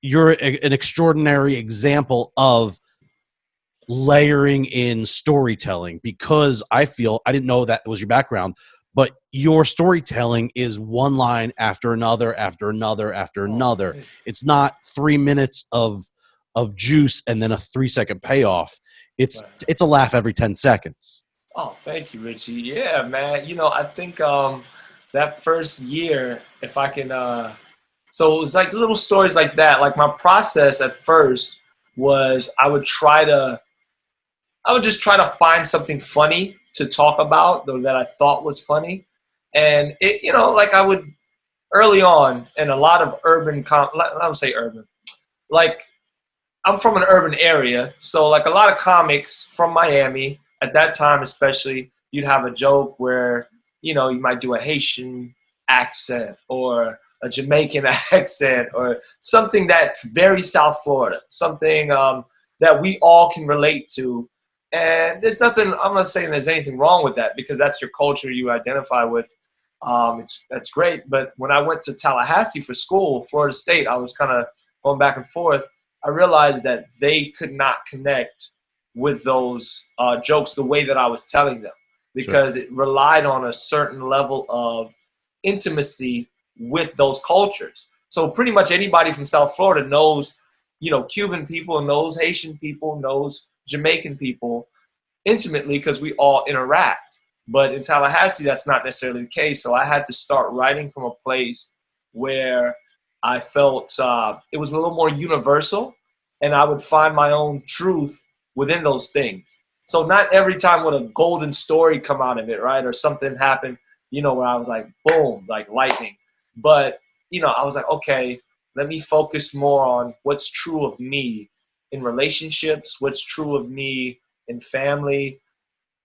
you're an extraordinary example of layering in storytelling, because I feel, I didn't know that was your background, but your storytelling is one line after another, after another, after another. It's not 3 minutes of juice and then a 3-second payoff. It's a laugh every 10 seconds. Oh, thank you, Richie. Yeah, man. You know, I think that first year, if I can, so it was like little stories like that. Like my process at first was I would just try to find something funny to talk about, though, that I thought was funny. And it, you know, like I would early on in a lot of I don't say urban, like I'm from an urban area, so like a lot of comics from Miami at that time, especially, you'd have a joke where you know you might do a Haitian accent or a Jamaican accent or something that's very South Florida, something that we all can relate to. And there's nothing. I'm not saying there's anything wrong with that because that's your culture you identify with. That's great. But when I went to Tallahassee for school, Florida State, I was kind of going back and forth. I realized that they could not connect with those jokes the way that I was telling them because it relied on a certain level of intimacy with those cultures. So pretty much anybody from South Florida knows, you know, Cuban people, knows Haitian people, knows Jamaican people intimately because we all interact. But in Tallahassee, that's not necessarily the case. So I had to start writing from a place where I felt it was a little more universal, and I would find my own truth within those things. So not every time would a golden story come out of it, right? Or something happen, you know, where I was like, boom, like lightning. But, you know, I was like, okay, let me focus more on what's true of me in relationships, what's true of me in family,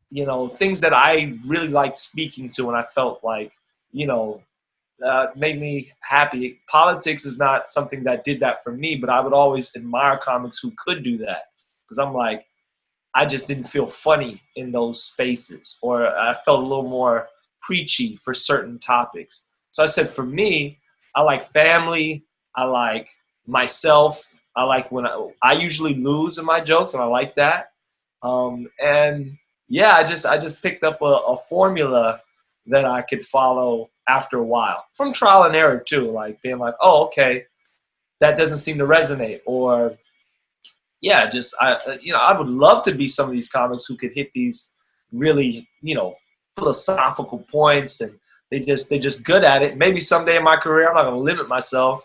you know, things that I really liked speaking to and I felt like, you know, made me happy. Politics is not something that did that for me, but I would always admire comics who could do that because I'm like, I just didn't feel funny in those spaces, or I felt a little more preachy for certain topics. So I said, for me, I like family, I like myself, I like when I usually lose in my jokes, and I like that. And yeah, I just picked up a formula that I could follow after a while from trial and error too, like being like, oh, okay, that doesn't seem to resonate, or yeah, just you know, I would love to be some of these comics who could hit these really, you know, philosophical points, and they're just good at it. Maybe someday in my career, I'm not going to limit myself.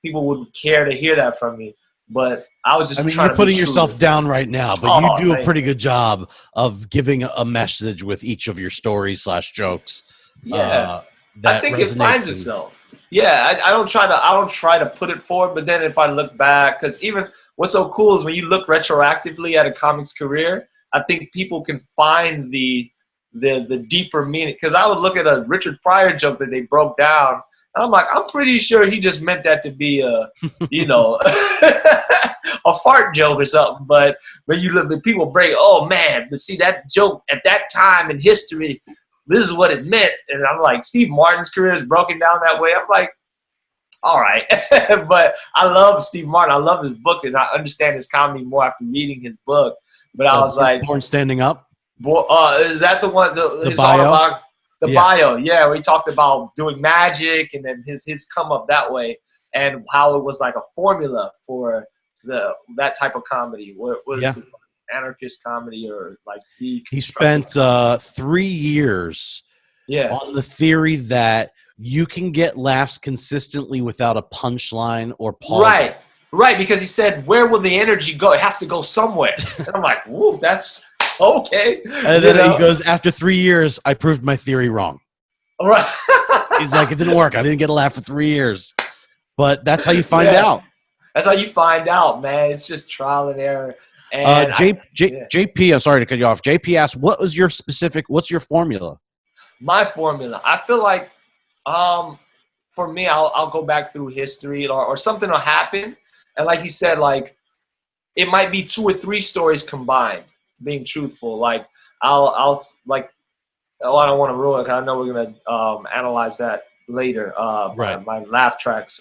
People would care to hear that from me. But I was just trying you're to putting be yourself down right now, but you do a pretty good job of giving a message with each of your stories / jokes. Yeah, I That think it finds resonates. itself. Yeah, I don't try to put it forward, but then if I look back, because even what's so cool is when you look retroactively at a comic's career, I think people can find the deeper meaning. Because I would look at a Richard Pryor joke that they broke down, and I'm like, I'm pretty sure he just meant that to be a, you know, a fart joke or something. But when you look, the people break, oh man, but see that joke at that time in history, this is what it meant. And I'm like, Steve Martin's career is broken down that way. I'm like, all right. But I love Steve Martin. I love his book, and I understand his comedy more after reading his book. But I was like, Born Standing Up? Is that the one, his bio? Bio, yeah, where he talked about doing magic and then his come up that way, and how it was like a formula for that type of comedy. What is it, anarchist comedy or like he spent 3 years on the theory that you can get laughs consistently without a punchline or pause. Right, because he said, where will the energy go? It has to go somewhere. And I'm like, whoa, that's okay. And then he goes, after 3 years, I proved my theory wrong. All right. He's like, it didn't work. I didn't get a laugh for 3 years. But that's how you find out. That's how you find out, man. It's just trial and error. And JP, I'm sorry to cut you off. JP asked, what's your formula? My formula. I feel like for me, I'll go back through history or something will happen. And like you said, like it might be 2 or 3 stories combined, being truthful. Like I'll like, oh, I don't want to ruin it because I know we're going to analyze that later. My laugh tracks.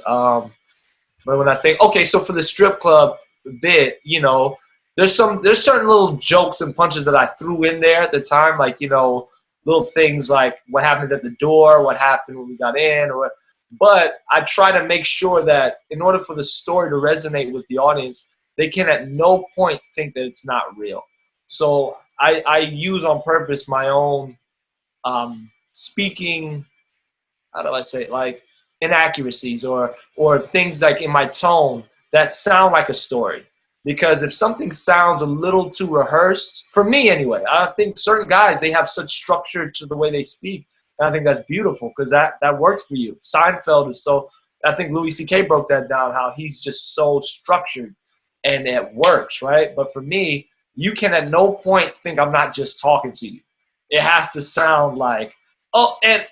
But when I think, okay, so for the strip club bit, you know, there's certain little jokes and punches that I threw in there at the time, like, you know, little things like what happened at the door, what happened when we got in, or what. But I try to make sure that in order for the story to resonate with the audience, they can at no point think that it's not real. So I use on purpose my own speaking, how do I say it, like inaccuracies or things like in my tone that sound like a story. Because if something sounds a little too rehearsed, for me anyway, I think certain guys, they have such structure to the way they speak. And I think that's beautiful because that works for you. Seinfeld is so, I think Louis C.K. broke that down, how he's just so structured and it works, right? But for me, you can at no point think I'm not just talking to you. It has to sound like, oh, and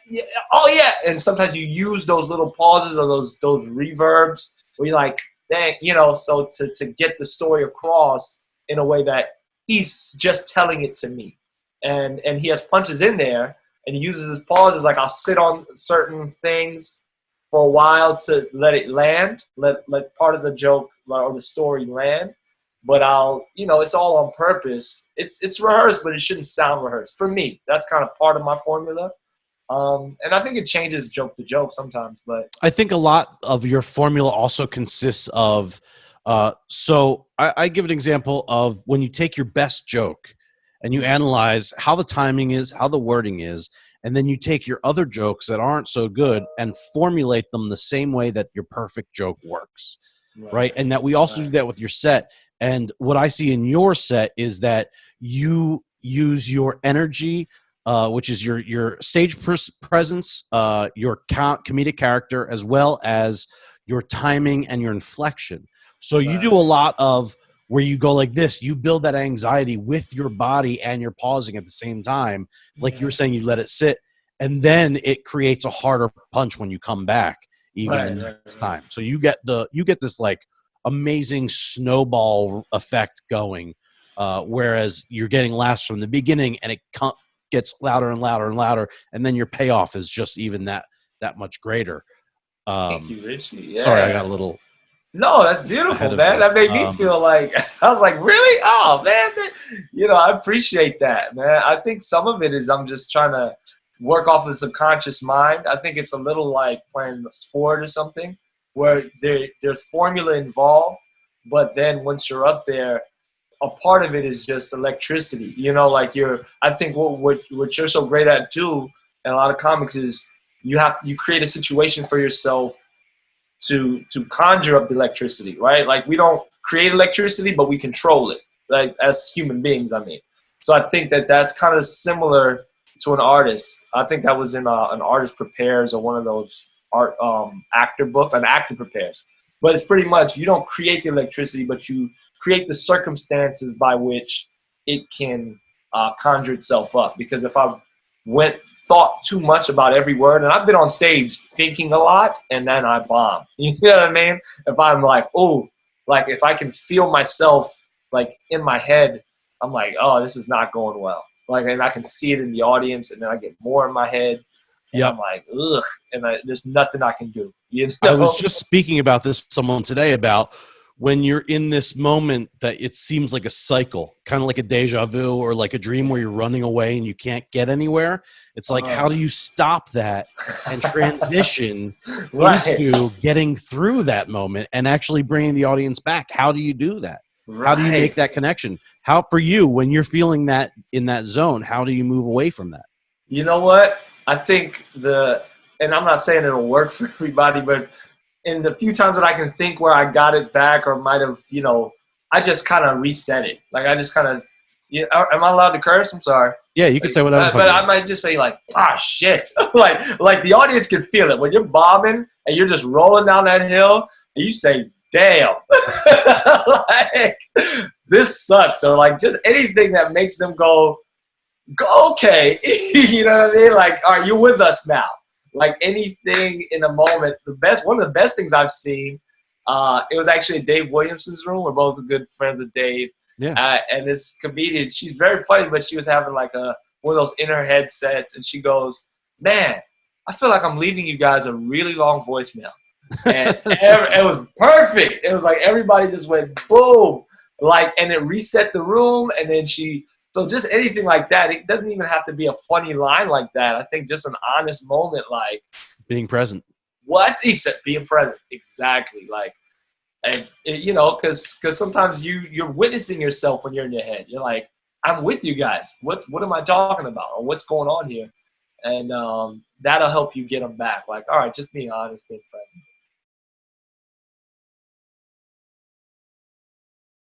oh yeah. And sometimes you use those little pauses or those reverbs where you're like, dang, you know, so to get the story across in a way that he's just telling it to me. And he has punches in there and he uses his pauses. Like I'll sit on certain things for a while to let it land, let part of the joke or the story land. But I'll, you know, it's all on purpose. It's rehearsed, but it shouldn't sound rehearsed. For me, that's kind of part of my formula. And I think it changes joke to joke sometimes, but I think a lot of your formula also consists of, so I give an example of when you take your best joke and you analyze how the timing is, how the wording is, and then you take your other jokes that aren't so good and formulate them the same way that your perfect joke works, right? And that we also do that with your set. And what I see in your set is that you use your energy, which is your stage presence, your comedic character, as well as your timing and your inflection. So you do a lot of where you go like this. You build that anxiety with your body and you're pausing at the same time. Like you were saying, you let it sit. And then it creates a harder punch when you come back, even the next time. So you get this like amazing snowball effect going, whereas you're getting laughs from the beginning and it gets louder and louder and louder, and then your payoff is just even that much greater. Thank you, Richie. Yeah. Sorry, I got a little. No, that's beautiful, man. That made me feel like I was like, really? Oh, man. You know, I appreciate that, man. I think some of it is I'm just trying to work off the subconscious mind. I think it's a little like playing a sport or something where there's formula involved, but then once you're up there, a part of it is just electricity. You know, like I think what you're so great at too, and a lot of comics is you create a situation for yourself to conjure up the electricity, right? Like we don't create electricity, but we control it, like as human beings, I mean. So I think that's kind of similar to an artist. I think that was in an Artist Prepares or one of those art actor books. An actor prepares. But it's pretty much you don't create the electricity, but you create the circumstances by which it can conjure itself up. Because if I thought too much about every word, and I've been on stage thinking a lot, and then I bomb. You know what I mean? If I'm like, oh, like if I can feel myself like in my head, I'm like, oh, this is not going well. Like, and I can see it in the audience, and then I get more in my head. And I'm like, ugh, and there's nothing I can do. You know? I was just speaking about this with someone today about when you're in this moment that it seems like a cycle, kind of like a deja vu or like a dream where you're running away and you can't get anywhere. It's like, how do you stop that and transition into getting through that moment and actually bringing the audience back? How do you do that? How do you make that connection? How, for you, when you're feeling that in that zone, how do you move away from that? You know what? I think and I'm not saying it'll work for everybody, but in the few times that I can think where I got it back or might have, you know, I just kind of reset it. Like I just kind of, am I allowed to curse? I'm sorry. Yeah, you can say whatever. But I might just say like, shit. like the audience can feel it. When you're bombing and you're just rolling down that hill and you say, damn, like this sucks. Or like just anything that makes them go okay. You know what I mean? Like, all right, you're with us now. Like anything in a moment, one of the best things I've seen, it was actually at Dave Williamson's room. We're both good friends with Dave. Yeah. And this comedian, she's very funny, but she was having like one of those in her headsets, and she goes, man, I feel like I'm leaving you guys a really long voicemail. And it was perfect. It was like everybody just went boom, like, and it reset the room. And then so just anything like that. It doesn't even have to be a funny line like that. I think just an honest moment, like Being present. what? Except being present. Exactly. Like, and you know, because sometimes you're witnessing yourself when you're in your head. You're like, I'm with you guys. What am I talking about? Or what's going on here? And that'll help you get them back. Like, all right, just being honest. And